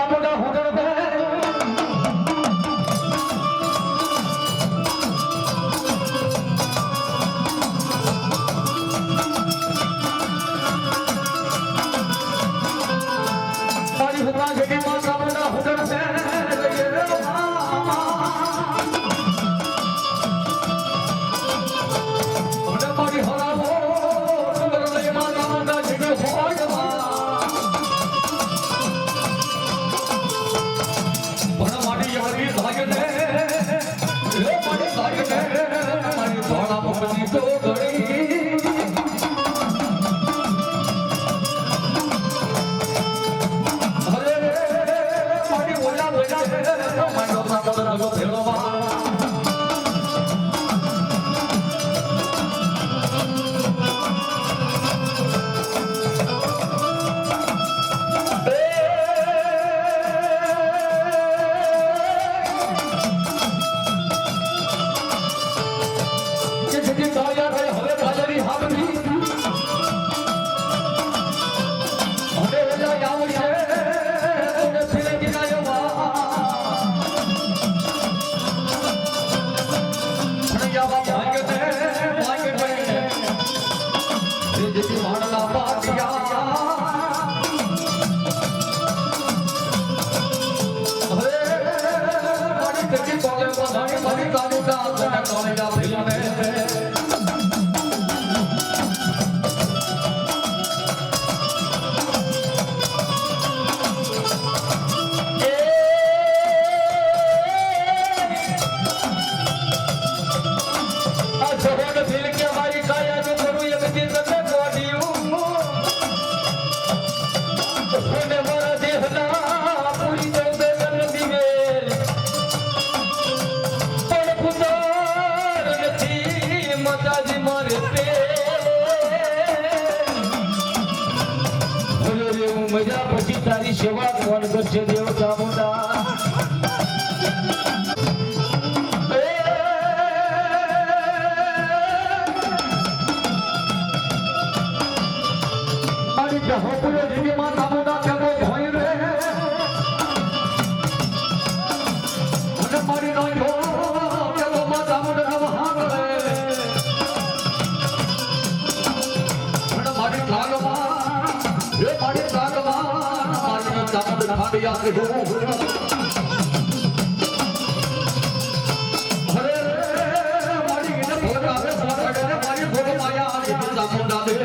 ચામુંડા હુડર બે મારી હુકરા જેટી માં ચામુંડા હુડર બે મજા પછી તારી સેવા કોણ કરશે દેવ ચામુંડા મારી જહોપુરે જેવી માં ચામુંડા કેવો ભોય રે અને મારી નોંધો કેવો માં ચામુંડા વહાણ રે અને મારી લાલમાં ये मारे सागवान मारे चांद ठाड़िया के हो अरे मारी गिने भोला रे सारा रे मारी भोला माया आके चामुंडा दे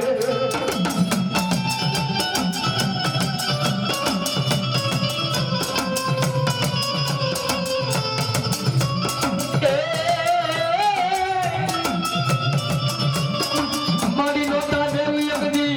मारी लोटा देवी अगदी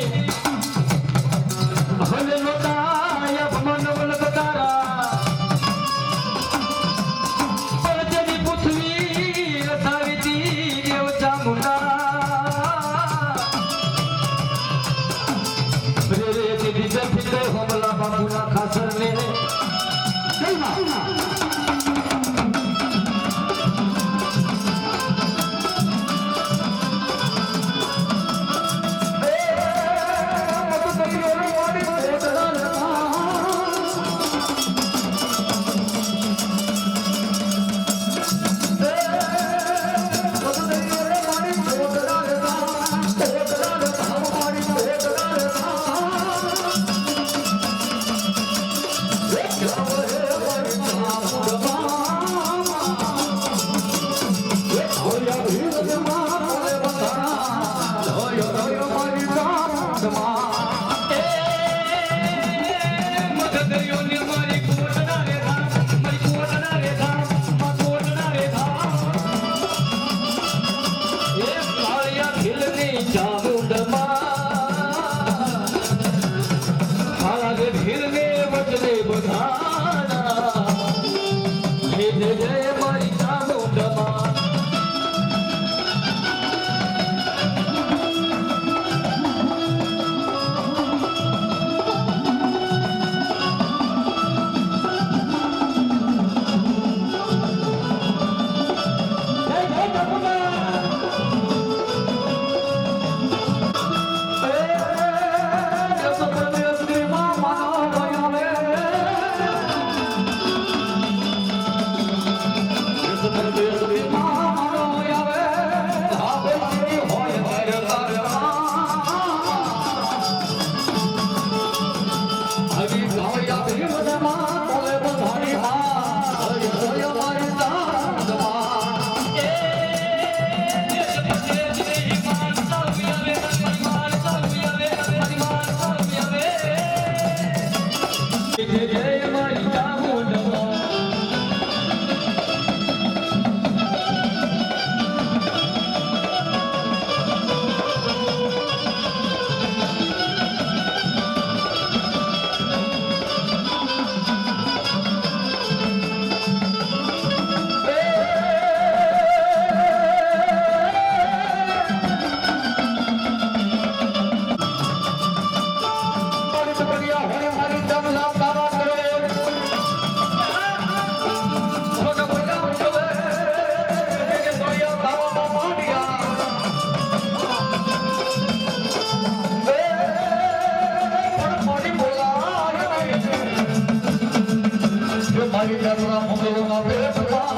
ગરુડા મંગળના પેટમાં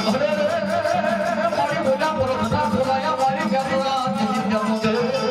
અરે મારી બોલા પરમતા બોલાયા મારી ગરુડા મંગળ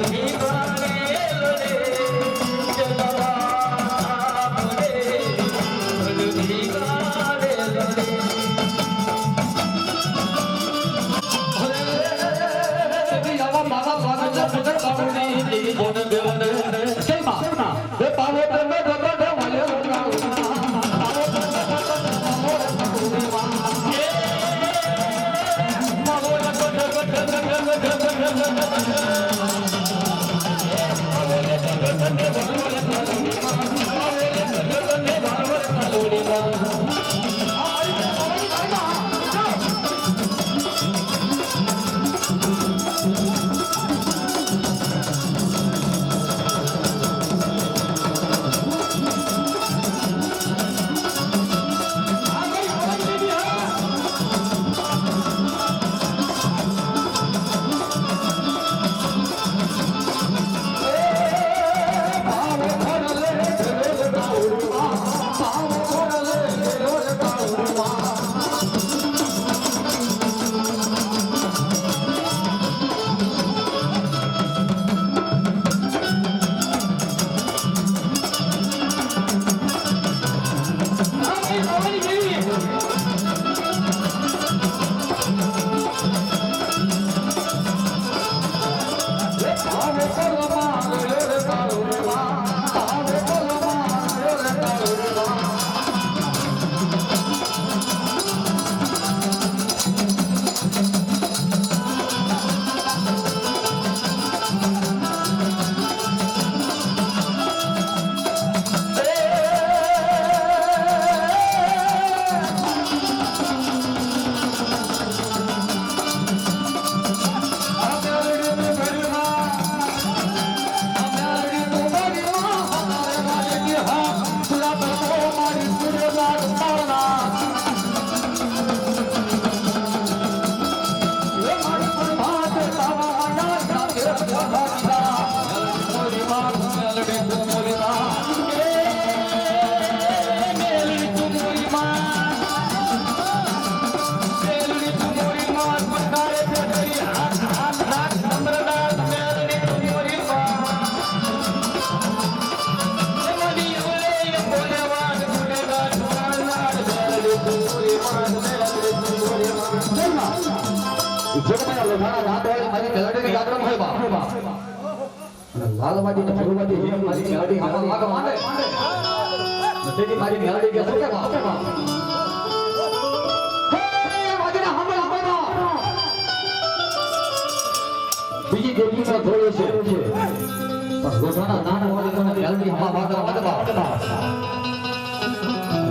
Thank you. લાલવાડી ને ફૂલવાડી જેમ મારી ગાડી આમાં લાગ માંડે તેથી મારી ગાડી કે શું કે બાપ હે વાગીના હમળ હમળ બીજી દેવી નો ધોળો છે પણ ગોઠાના નાના વાળી મને ગાડી હમા વાગા વાગા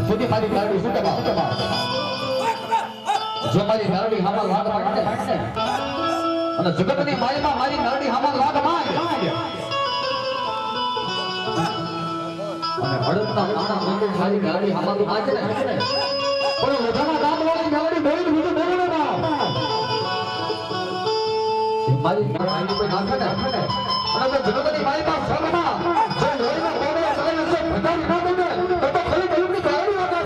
તેથી મારી ગાડી શું કે બાપ જો મારી ગાડી હમા લાગ માંડે અને જગતની માયામાં મારી ગાડી હમા લાગ માંડે અને હળદના નાના મંદિર મારી ગાડી હમારું નાચે ને પણ લોધાના ગામ વાળી ગાડી બોલી બીજું બોલો ના મારી ગાડી પર નાખે ને અને તો જગતની માયામાં સગમાં જો લોહીના બોલે ચાલે છે ભટારી ના બોલે તો ખાલી કયુંની ગાડી વાગા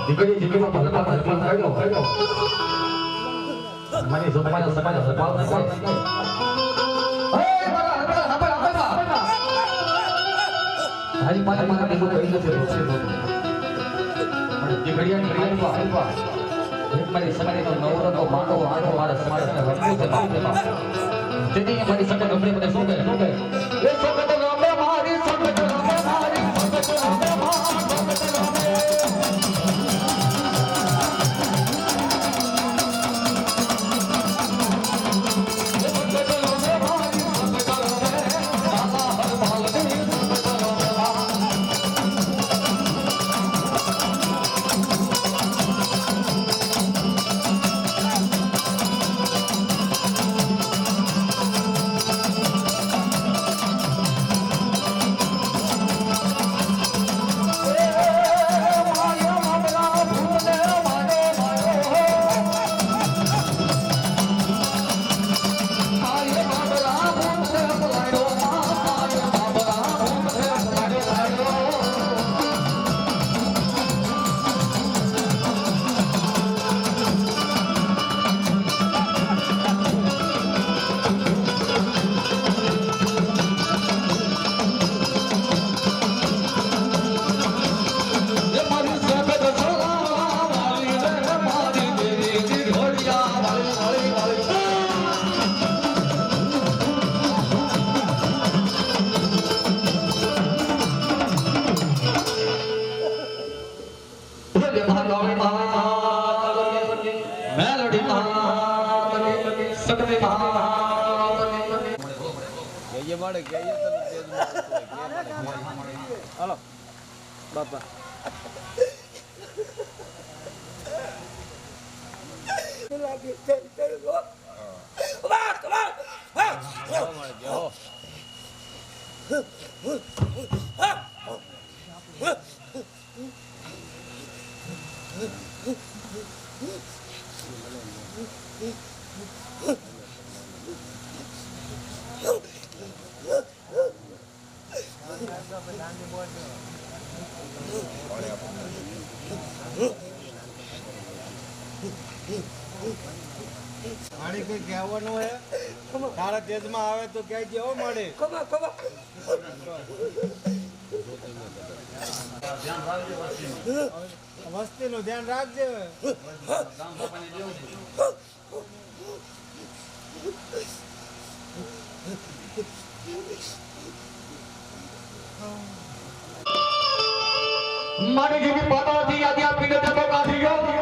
દીકરી દીકરીનો ભલતા ભલતા કાઢ્યો મને જોપાયા સપાયા સપાલ ન કોઈ એ મારા હબળ હબળ હબળ તારી પાસે મારા બધું કહી નથી રહ્યો છે પણ જે ઘડિયાની હાલવા એક મારી સગાઈનો નવરંગો માટો આડો મારા સમાજને રંગો છે બાપ તેથી મારી સગાઈ ગમે મને શું કહે એ સગત રમે મારી સગત રમે મારી સગત રમે મારી સગત રમે હાલો બાપા આની કોઈ કહેવાનું હે તારા તેજમાં આવે તો ક્યાંય જેવો મળે વસ્તી નું ધ્યાન રાખજે મારી જેવી પાતાથી યાદી આપીને જતો કાઢી ગયો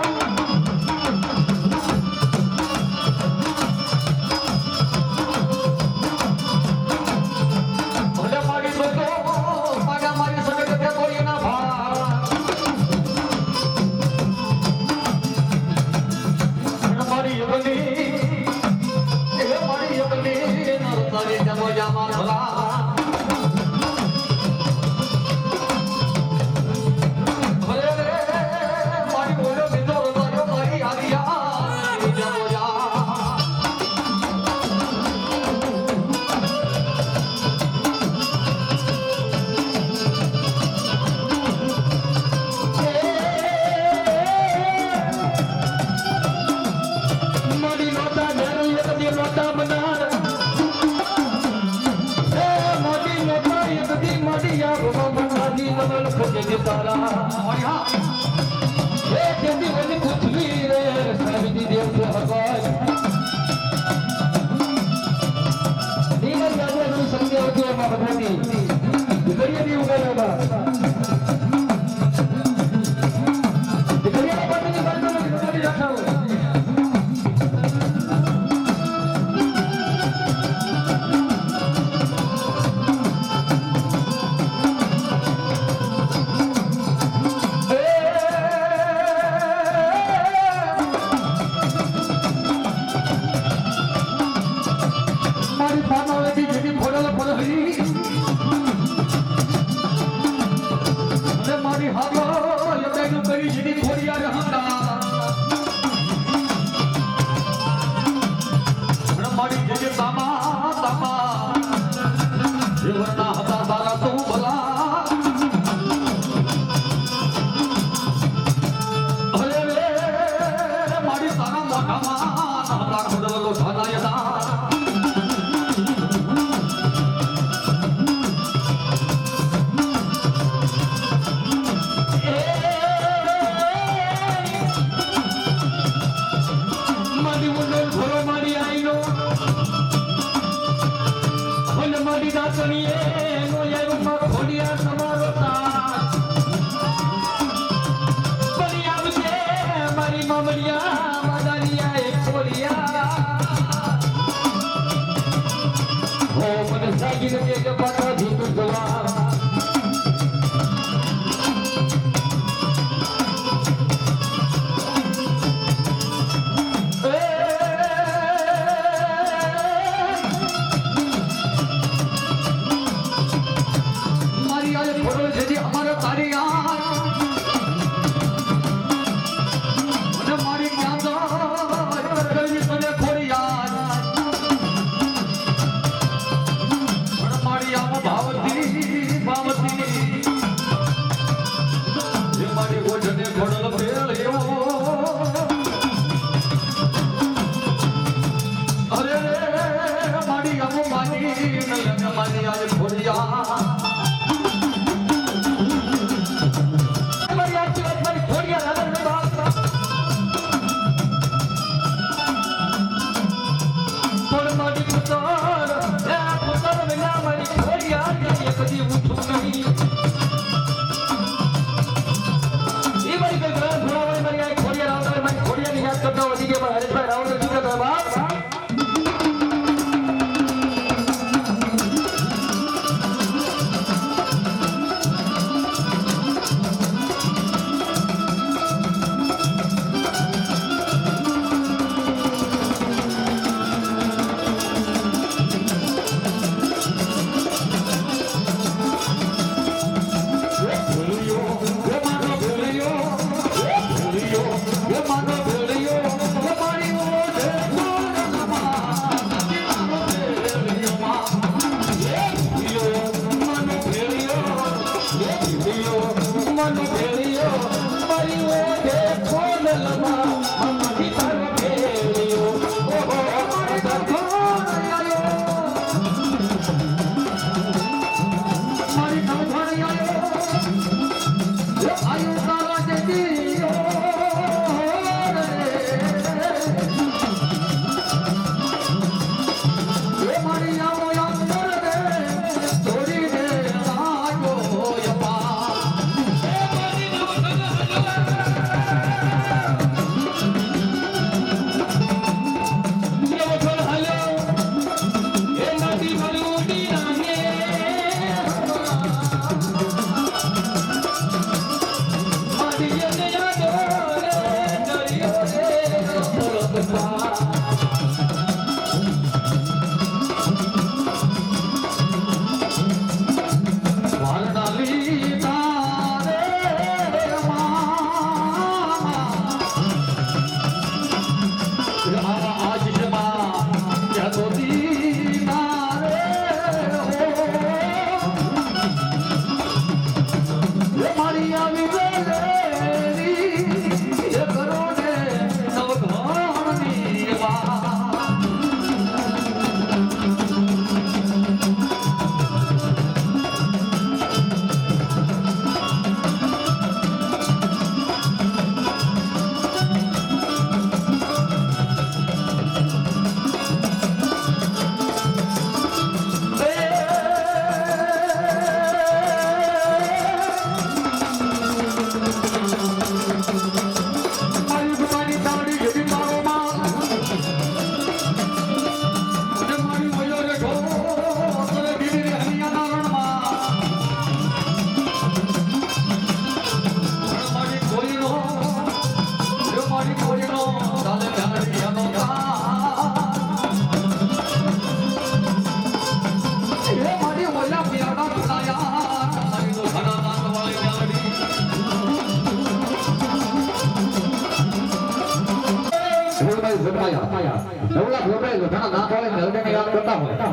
નવલા ગોબરાય ઘણા ના હોય નવડાને યાદ કરતા હોય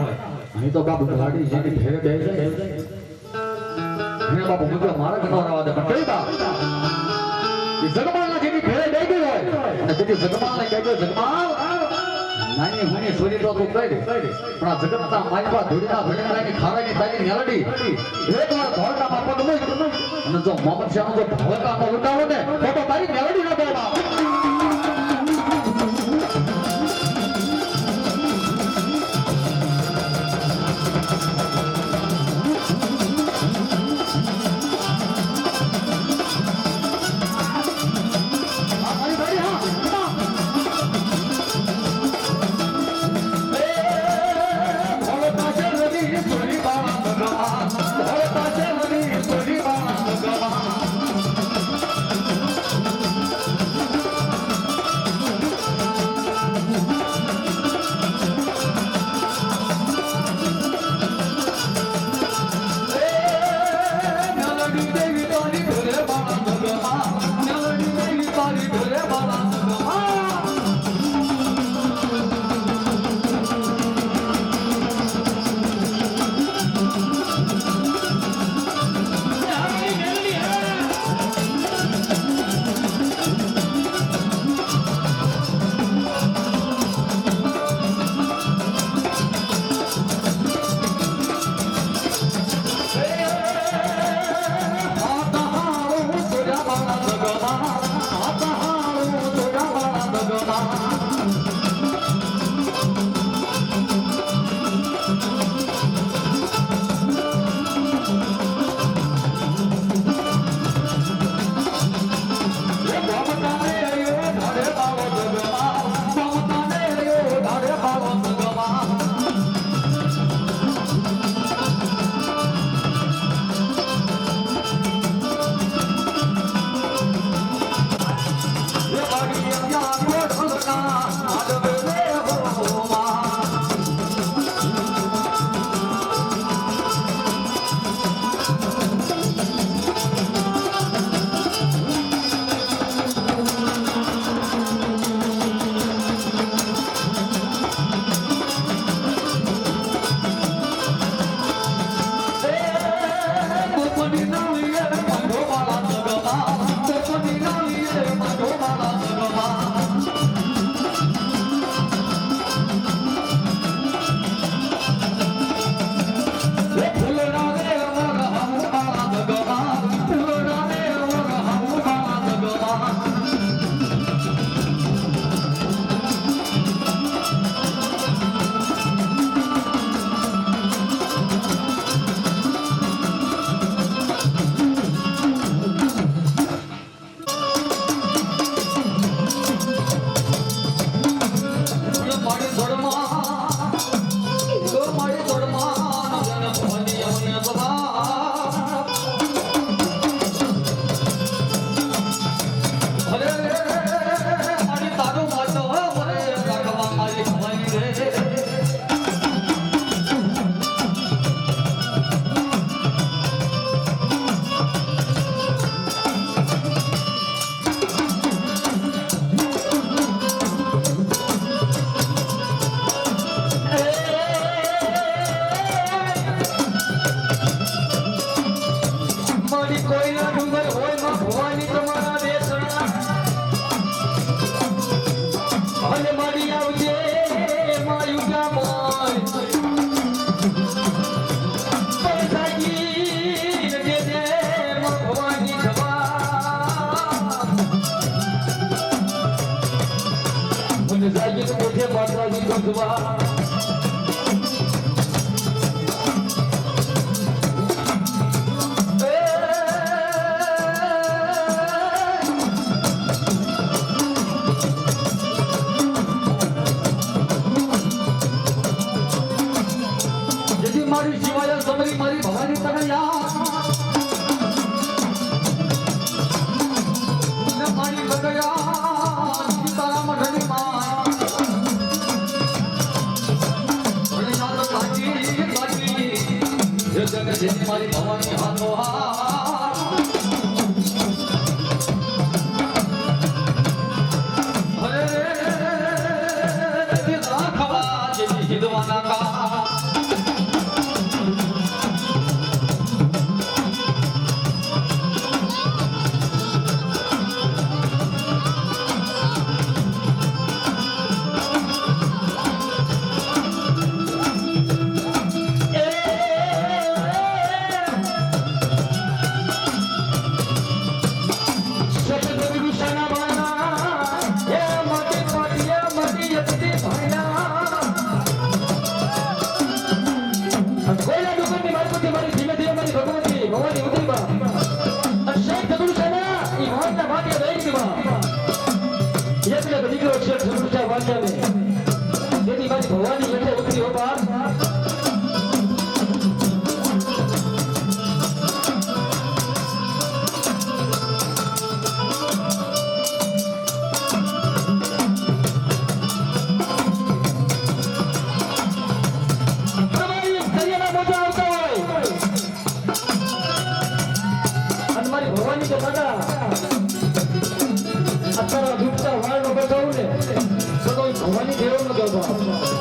અહીં તો બાપુ ગાડી જેની ભેરે બે છે હે બાપુ મુજો મારા ઘનો રવા દે પણ કઈ બા એ જગમાલના જેની ભેરે બે ગઈ હોય અને જેની જગમાલને કહેજો જગમાલ નાની મુની સોરી તો તું કહી દે પણ આ જગતના માયવા ધોડીના ભેડાની ખાવાની તારી મેલડી એકવાર ધોળના બાપા તો અને જો મોહમ્મદ શાહનો જો ભાવકાનો ઉડાવો ને તો તારી મેલડી ન બોલવા કોઈના ડુંગર હોય માં ભવાની તમારા દેશના અને મારી આવજે માયુગા મોય પરસાજી દે દે માં ભવાની જવા મને જાગી તો મોઢે માતાજી ગંધવા મારી શિવાય સમરી મારી ભવાની તને યાદ ને મારી બગયા સીતારામ ધણી માં મને યાદ કાજી જે જગ જે મારી ભવાની હાથો હરે રે રાખવા જે હિદવાના કા ભવાની એટલે ઉતરી હો બાર મારી ભવાની તો દાદા અત્યારે ડૂબતા વાળ નો બગાવું ને તો ભવાની દેવો નો ગયો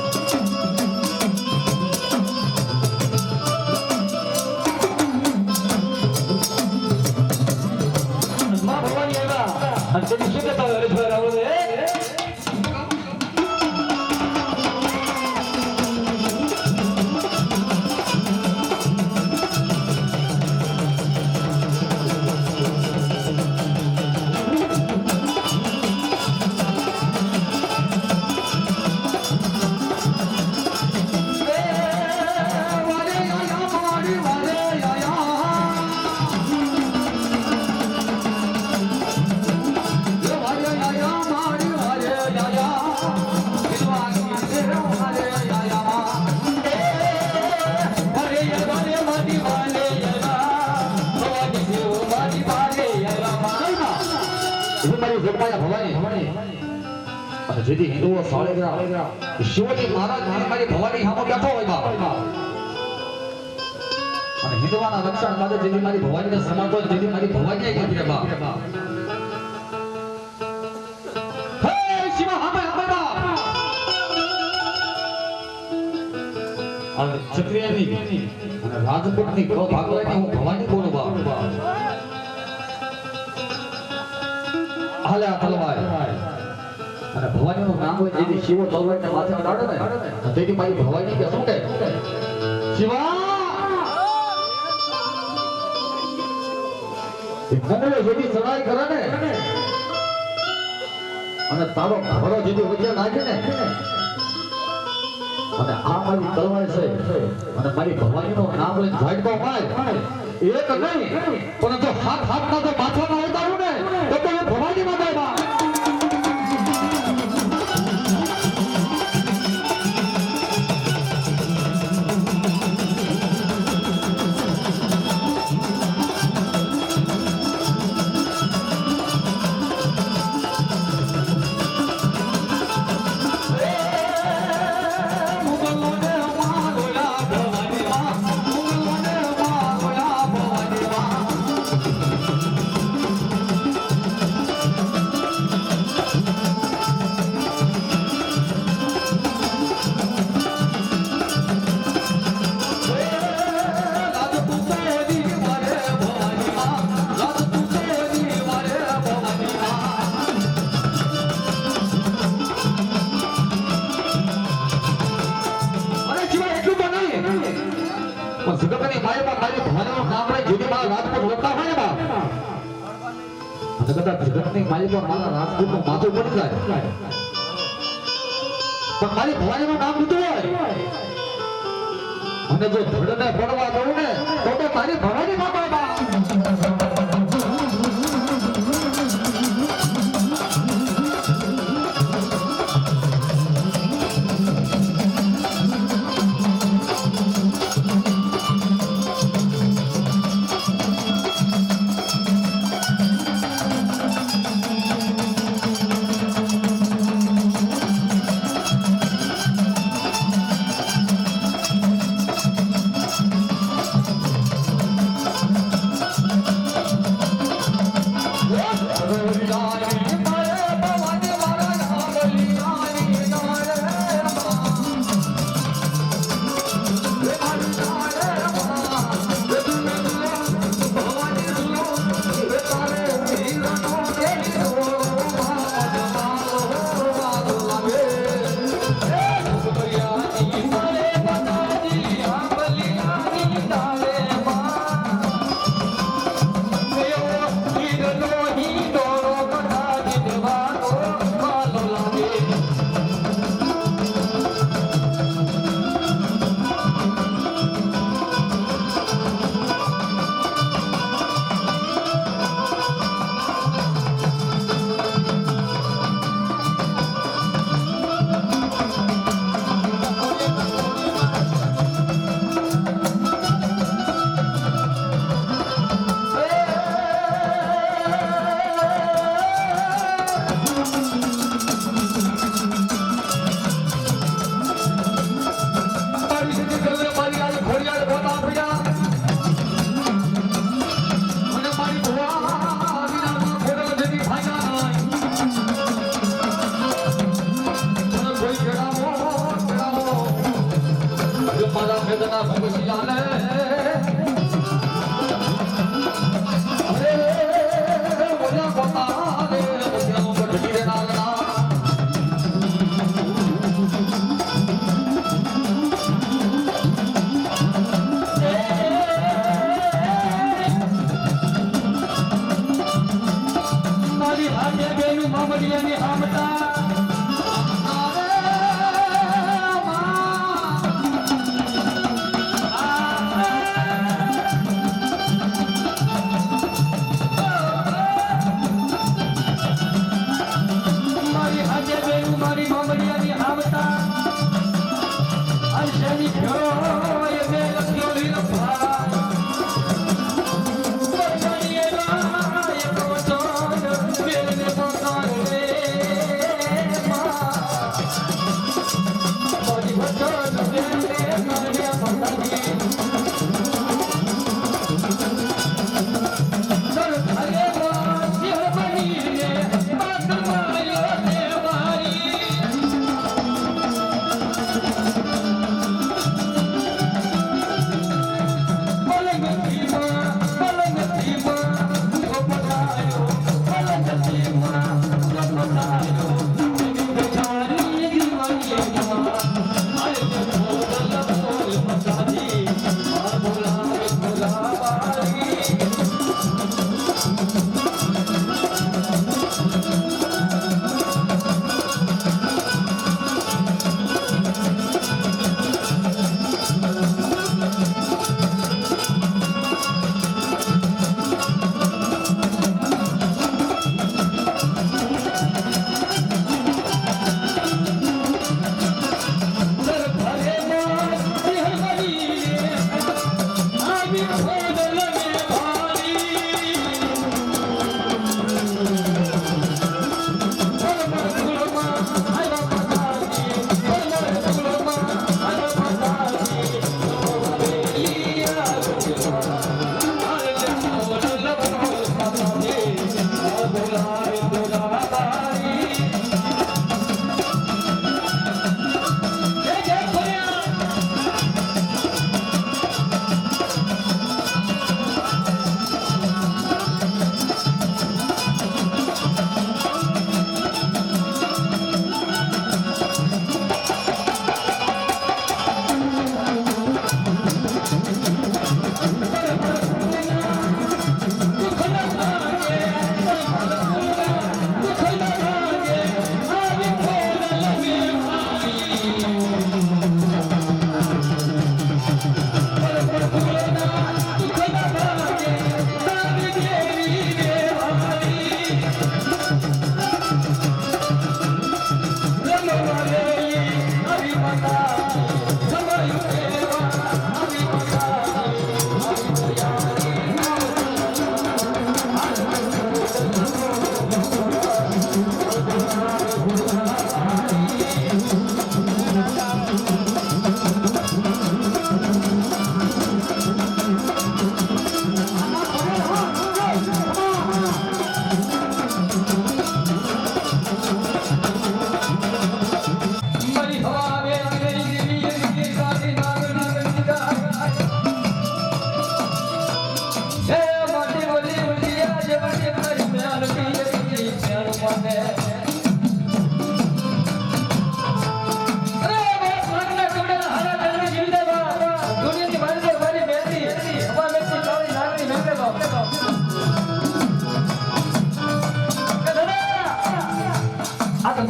અંતની શું કહેતા હરેશભાઈ રાવળ જેથી હિન્દુઓ સાળેગરા શિવજી મહારાજ મારી ભવાની સામે બેઠો હોય બાપ અને હિન્દુઓના રક્ષણ માટે જેથી મારી ભવાનીને સમાતો જેથી મારી ભવાની કીધી રે બાપ હે શિવ હામે હામે બાપ આ ક્ષત્રિયની અને રાજપૂતની કો ભાગવાની હું ભવાની બોલું બાપ હાલે આ તલવાર અને ભવાનીનું નામ હોય જેથી શિવો તલવારને માથે અડાડે ને તેથી મારી ભવાની કે શું કે શિવા એ મંગળે જેથી ચડાઈ કરે ને અને તારો ઘોડો જેથી વચ્ચે નાખે ને અને આ મારી તલવાર છે અને મારી ભવાનીનું નામ લઈને ઝાડતો હોય એક નહીં પણ જો હાથ હાથના જો માથામાં ઉતારું ને તો એ ભવાની માં જાય કદાચ જગતની માલિકા મારા રાજપૂતનું માથું પડી જાય પણ મારી ભવાનીનું નામ લીધું હોય અને જો ધડને પડવા દઉં ને તો મારી ભવાની બાબા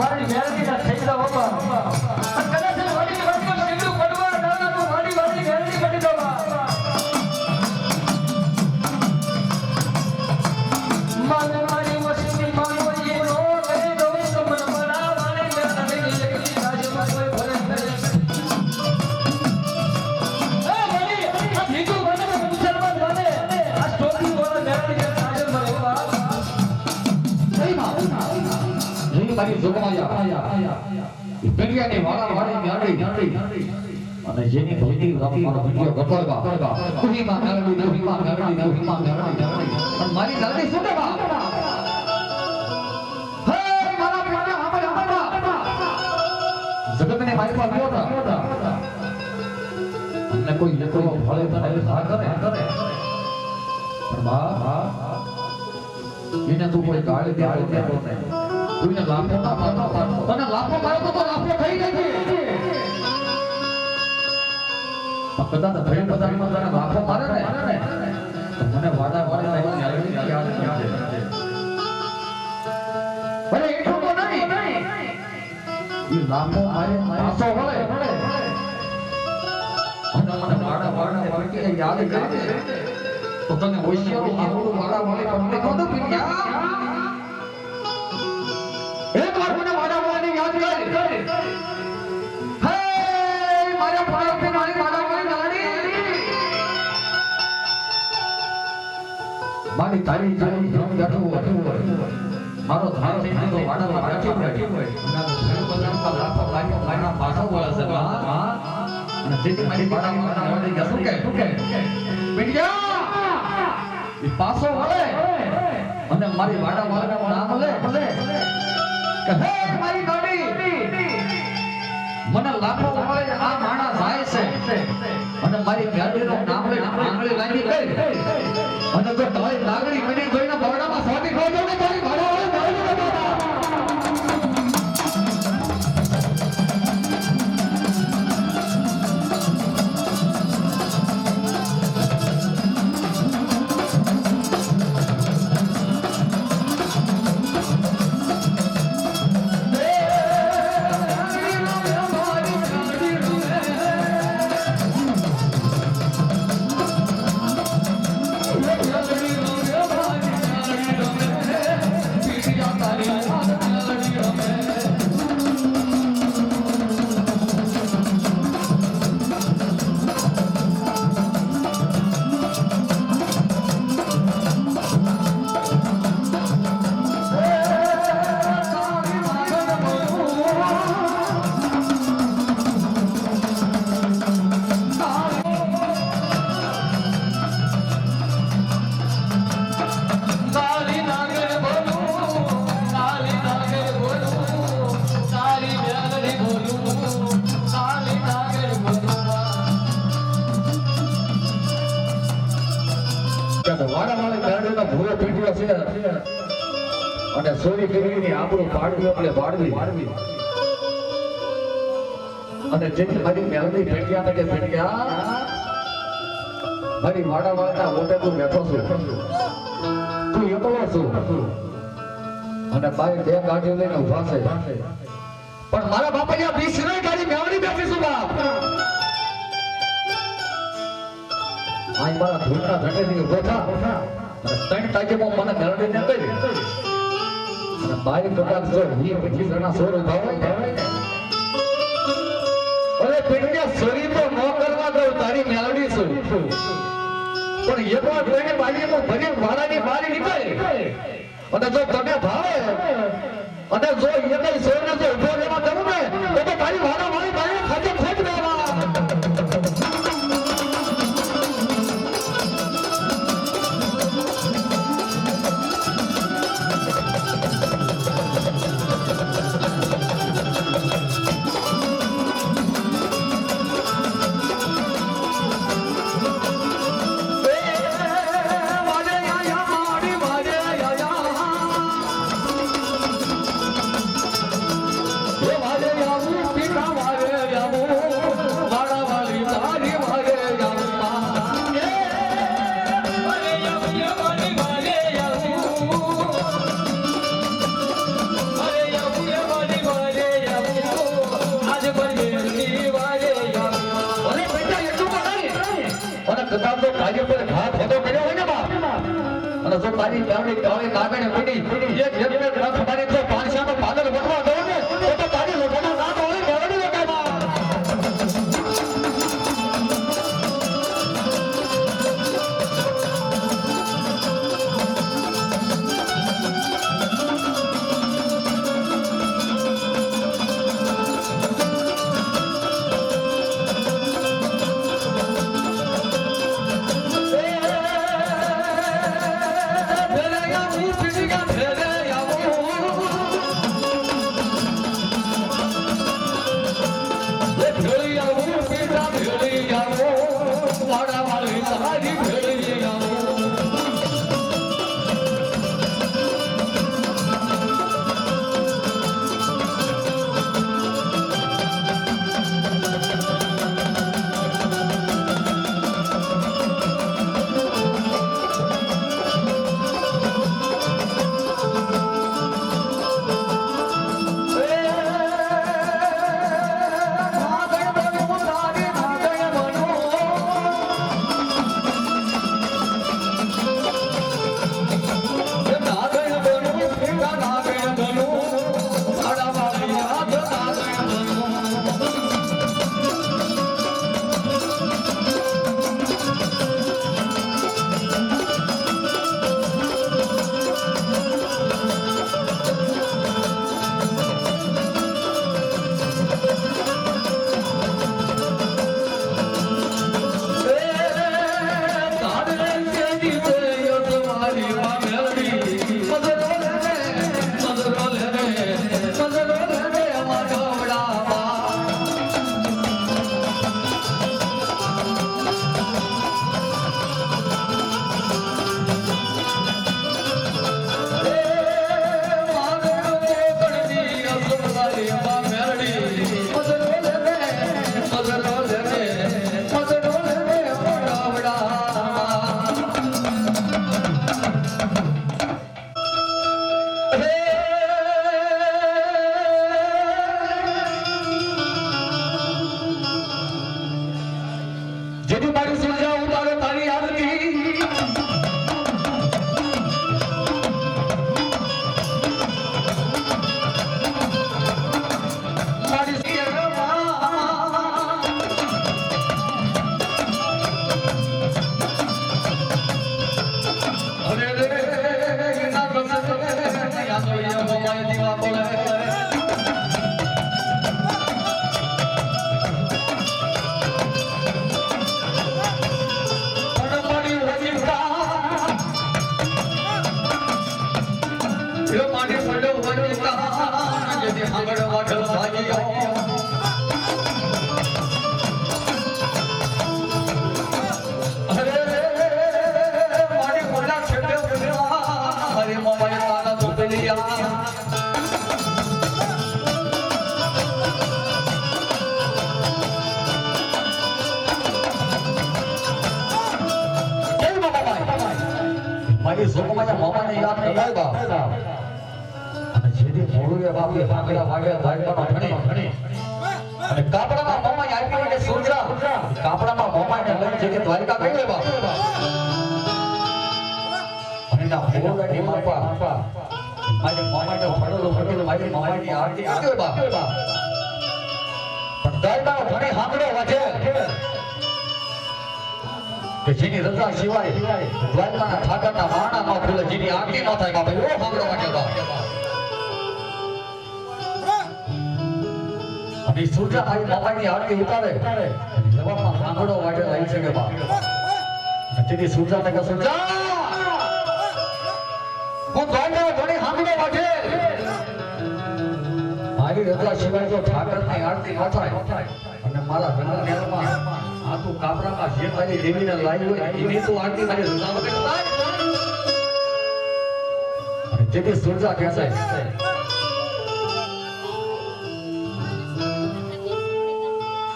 મારી મેરડીના થઈ જાવ બાપા કદાચ વળી વસ્તુ સીધું પડવા દાદા તું મારી મેરડી બની દો મારે મારી વસ્તી માનો એ નો કરી દો તો મને બનાવવાની મેરડી એકલી રાજમાં કોઈ ભરે કરે એ વળી આ બીજું બને મુસલમાન બને આ સ્ટોરી બોલે મેરડી રાજમાં રહેવા મારી જોગમાયા પેડિયાની વાળી મેરડી અને જેની ભોજી મારો વિડિયો ગટોળવા કુહીમાં મેરડી પણ મારી મેરડી શું કે બા હે મારા પ્રાણા જગતને મારી પાસે આવ્યો હતા અને કોઈ જેતો ભળે તને સા કરે પણ બા એને તું કોઈ ગાળી દે કોઈને લાફો ના મારતો તને લાફો માર્યો તો લાફો થઈ નથી કદાચ ભય બધામાં તને લાફો મારે ને મને વાડા લાગી યાદ છે ભલે એટલું તો નહીં એ લાફો મારે પાછો હોય અને મને વાડા કે યાદ કરે તો તને હોશિયારો આવું વાડા તમને કોણ પીડ્યા એક વાર મને વાડા વાળાની યાદ કર હે મારા ભાઈ પે મારી વાડા વાળી મારી તારી ધ્યાન બેઠું મારો ધાર થઈ તો વાડા બેઠી હોય અને બધામાં લાફો લાગ્યો મારા પાછો બોલે છે અને જેથી મારી વાડા વાળી ગયા શું કે પીડ્યા એ પાછો વળે અને મારી વાડા વાળાનું નામ લે હે મારી ગાડી મને લાખો મળે આ માણા જાય છે અને મારી ગાડીનું નામ લઈ આંગળી લાગી ગઈ અને જો તારી લાગણી બની જોઈને બરડામાં સોટી ખોજો ને તારી ભાડા અને સોરી કરીને આપણું પાડવી એટલે પાડવી અને જેથી મારી મેલડી ભેટિયા ને કે ભેટિયા મારી વાડા વાળાના મોટે તું બેઠો છું તું એકલો છું અને બાઈ બે ગાડીઓ લઈને ઉભા છે પણ મારા બાપા જ્યાં 20 ની ગાડી મેલડી બેઠી છું બાપ આ મારા ધૂળના ઘટેથી ઉભો થા અને 3 તારીખમાં મને મેલડી ને કહી અને બાઈ કદાચ જો 20-25 જણા સોર ઉભા હોય અરે પેટના સોરી તો ન કરવા દઉં તારી મેલડી છું પણ એક વાર કોઈને બારીમાં ભરી વાળાની બારી નીકળે અને જો તને ભાવે અને જો એક સોરને જો ઉભો રહેવા દઉં ને તો તારી વાળા વાળી બારી ખાતે ફેંક દેવા વાજે આવું પીઠા વાજે આવું મારી ગામની કાળી નાગણે પડી એક એક રથ મારી તો પાણસાનો પાદર વટવા દઉં ને તો તારી લોટાના નામ ઓળી મેળવી લેવામાં મારી સોમમાયા મામાને યાદ કરાય બા અને જેથી મોરુએ બાપે ભાગડા વાગ્યા ધાડવાનો ઘણી અને કાપડામાં મામા આવી એટલે સુરજા કાપડામાં મામાને લઈ જઈને દ્વારકા ગઈ લે બા અને ના મોરાની માપા મારી મામાને ફળો મારી મામાની આરતી કરી બા પણ દ્વારકાનો ઘણી હાંગડો વાજે કે જેની રજા સિવાય દ્વારકાના ઠાકરના માણામાં ખુલે જેની આરતી ન થાય બાપા એવો હાંગડો વાગે બા અને સુરજા આવી મામાની આરતી ઉતારે જવાબમાં હાંગડો વાગે આવી શકે બા જેની સુરજાને કે સુરજા હું દ્વારકાનો ઘણી હાંગડો વાગે મારી રજા સિવાય જો ઠાકરની આરતી ન થાય અને મારા રંગનેરમાં આ તો કાપરામાં જે મારી દેવીને લાવી હોય એની તો આરતી મારી રજા વગર થાય અને જેથી સુરજા કહેશે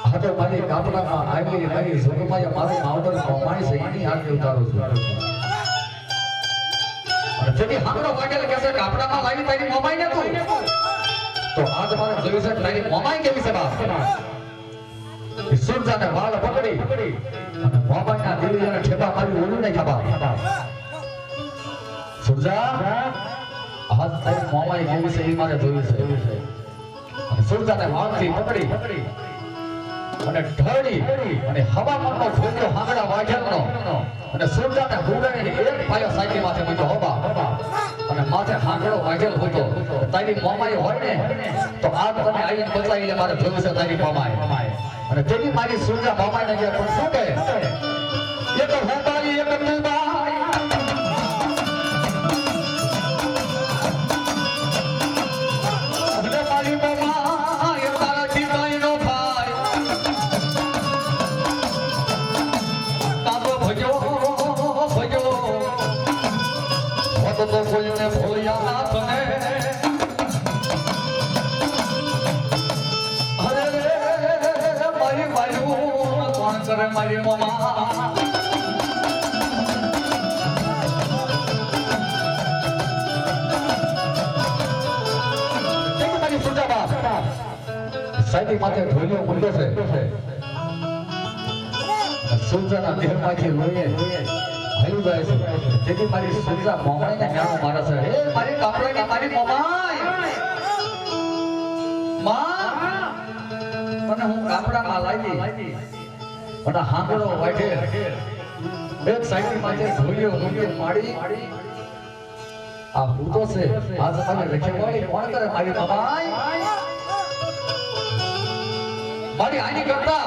આ તો મારી કાપરામાં આવી મારી જોગમાં મારું માવતર માણી છે એની આરતી ઉતારું છું અને જેથી હાંગડો વાગેલ કહેશે કાપરામાં લાવી તારી મમાઈ ને તું તો આજ મારે જોયું છે તારી મમાઈ કેવી છે બા સુરજાને વાળ પકડી અને મોબાઈલના દિલના ઠેપા મારી ઓલું નહીં ખાબા સુરજા હાથ તારી મોમાઈ કેવી છે એ મારે જોયું છે અને સુરજાને હાથથી પકડી અને ઢળી અને હવામાનનો ફૂલ્યો હાંગડા વાઢેલનો અને સુરજાને હુડાઈને એક પાયો સાયકી માથે મૂક્યો હોબા અને માથે હાંગડો વાઢેલ હતો તારી મોમાઈ હોય ને તો આ તને આવીને બચાવી લે મારે જોયું છે તારી મોમાઈ અને તેની મારી સુરજા મોમાઈને કે પણ શું કહે એક હોબાઈ એક તુબાઈ અને મારી મોમાઈ તારા ઠીકાઈનો ભાઈ તારો ભજો તો કોઈને ભોળ્યા તને અરે મારી માયું કોણ કરે મારી મમા સાઈડી માથે ઢોલિયો મૂંડો છે સુરજાના દેહમાંથી લોહીએ હલી જાય છે જેથી મારી સુરજા મોમાઈને ન્યાણો મારે છે હે મારી કાપડાની મારી મોમાઈ માં મને હું કાપડામાં લાવી અને હાંગડો વાઢે એક સાઈડી માથે ઢોલિયો મૂંડો માડી આ ભૂતો છે આજ મને રખેવાળી કોણ કરે મારી મોમાઈ મારી આની કરતા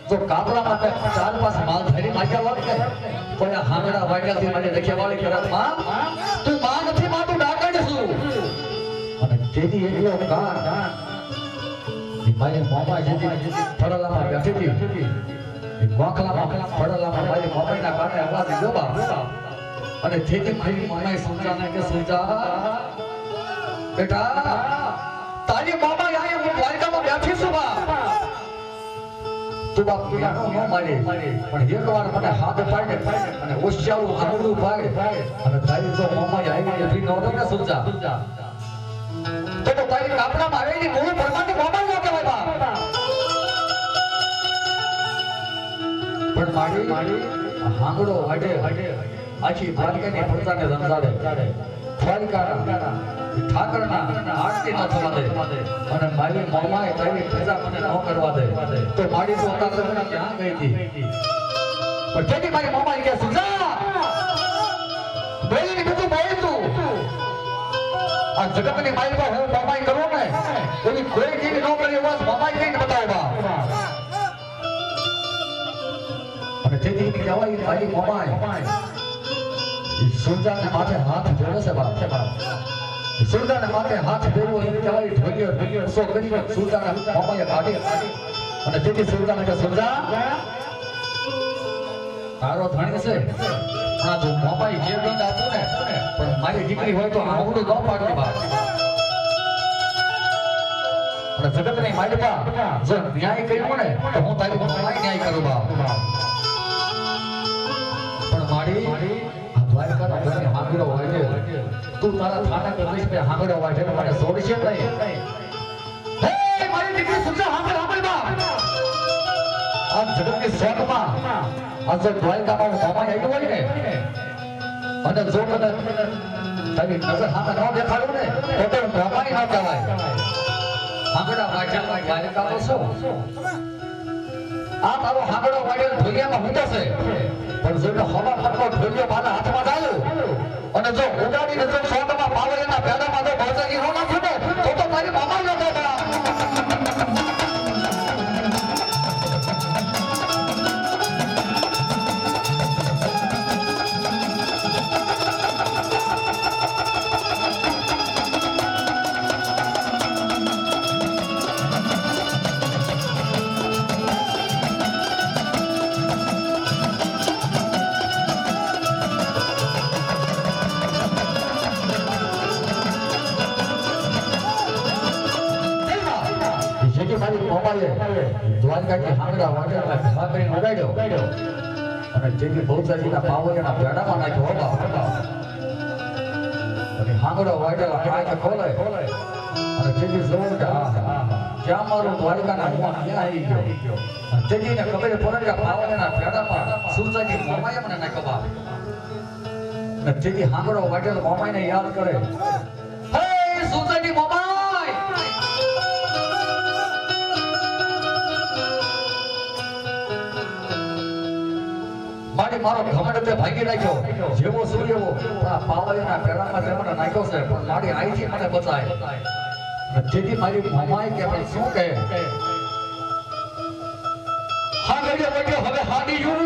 જો કાપડા માટે ચાર પાસ માલ ધરી માગ્યા હોત ને કોઈ આ હાંગડા વાગ્યાથી મને રખેવાળી કરે માં તું માં નથી માં તું ડાકણ છું અને તેથી એકલો કાન મારી મોમા જેથી ફળલામાં બેઠી હતી એ ગોખલામાં ફળલામાં મારી મોમાઈના કાને અવાજ જોવા અને તેથી મારી મોમાઈ સુરજાને કે સુરજા બેટા તારી મોમા આયા હું દ્વારકામાં બેઠી છું બા તું બાપ પિયાનો ન મારે પણ એકવાર મને હાથ પાડે અને ઓશિયાળું આંગળું પાડે અને તારી જો મોમાઈ આવી એવી ન હોય ને સુરજા તો તારી કાપડામાં આવેલી મૂળ પરમાની મોમાઈ ન કહેવાય બા પણ મારી હાંગડો વાડે આખી દ્વારકાની પ્રજાને રમજાડે દ્વારકાના ઠાકરના આરતી ન થવા દે અને મારી મોમાએ તારી પ્રજા મને ન કરવા દે તો મારી તો તારા ક્યાં ગઈ હતી પણ જેથી મારી મોમાએ કે સુજા બેલીની બધું બોલ તું આ જગતની મારી પર હું મોમાઈ કરું ને એની કોઈ જેવી ન કરી બસ મોમાઈ કઈને બતાવવા અને જેથી કહેવાય મારી મોમાઈ સુરજાને માથે હાથ જોડે છે બાપ સુરજાને માથે હાથ ફેરવો એ કહેવાય ઢોલિયો સો કરી સુરજાને મોમાએ કાઢી અને તેથી સુરજાને કે સુરજા તારો ધણી છે આ જો મોમાઈ જે દંડ આપું ને પણ મારી દીકરી હોય તો આવડું ન પાડે બાપ અને જગતની માલિકા જો ન્યાય કર્યો ને તો હું તારી મોમાઈ ન્યાય કરું બાપ પણ મારી દ્વારકાનો ઘરે હાંગડો વાગે તું તારા થાના કરીશ કે હાંગડો વાગે મને છોડશે નહીં હે મારી દીકરી સુરજા હાંગડ હાંગડ બા આ જગતની સ્વર્ગમાં આ જો દ્વારકામાં મોમાઈ આવ્યો હોય ને અને જો કદાચ તારી નજર સામે ન દેખાડું ને તો મોમાઈ ન કહેવાય હાંગડા વાગ્યા દ્વારકાનો શું આ તારો હાંગડો વાગ્યો દુનિયામાં હું છે પણ જો હવા ફટકો ઢોલિયો મારા હાથમાં જાય અને જો ઉડાડીને જો શોટમાં પાવરના પેડામાં જો ભોજકી નો નાખે ને તો મારી મામા ન થાય દ્વારકાથી હાંગડા વાટેલા ભેગા કરીને ઉડાડ્યો અને જેથી બહુચરાજીના પાવડિયાના પેડામાં નાખ્યો હોબા અને હાંગડો વાટેલા પેડા ખોલે અને જેથી જોયું કે ક્યાં મારું દ્વારકાના હું ક્યાં આવી ગયો જેથીને ખબર પડે કે પાવડિયાના પેડામાં સુરજાની મોમાએ મને નાખ્યો બા જેથી હાંગડો વાટેલ મોમાઈને યાદ કરે હે સુંદરી મોમાઈ મારી મારો ઘમંડ તે ભાગી નાખ્યો જેવો શું એવો આ પાવળીના પેડામાં તે મને નાખ્યો છે પણ મારી આઈથી મને બચાય જેથી મારી મોમાઈ કે પણ શું કહે હાંગડે વટ્યો હવે હાડી યુ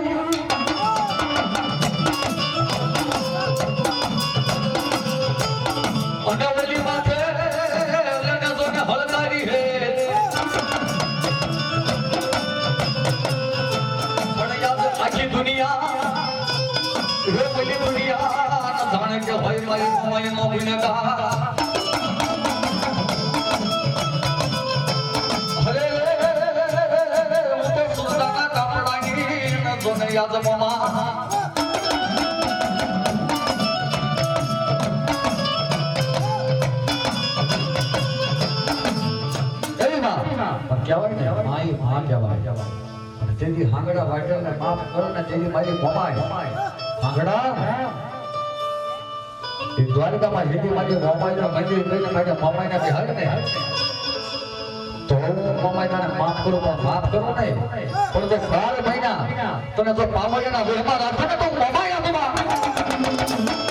અનવલી માથે લગા જોને હળગારી હે પણ યાદ આખી દુનિયા હે બધી દુનિયા ન જાણે કે ભાઈ મારી મોમાઈ નો ગુનેગાર હરે હું તો સુલતાના કાપડાની ન જોને યાદ મોમા કહેવાય ને માઈ માં કહેવાય જેથી હાંગડા વાટેલને માફ કરો ને જેથી મારી મોમાઈ હાંગડા એ દ્વારકામાં જેથી મારી મોમાઈનો મંદિર કરીને મારી મોમાઈને બિહાર ને તો મોમાઈને માફ કરું પણ માફ કરું નહીં પણ જો 12 મહિના તને જો પાવડિયાના વેરમાં રાખે ને તો મોમાઈ આમાં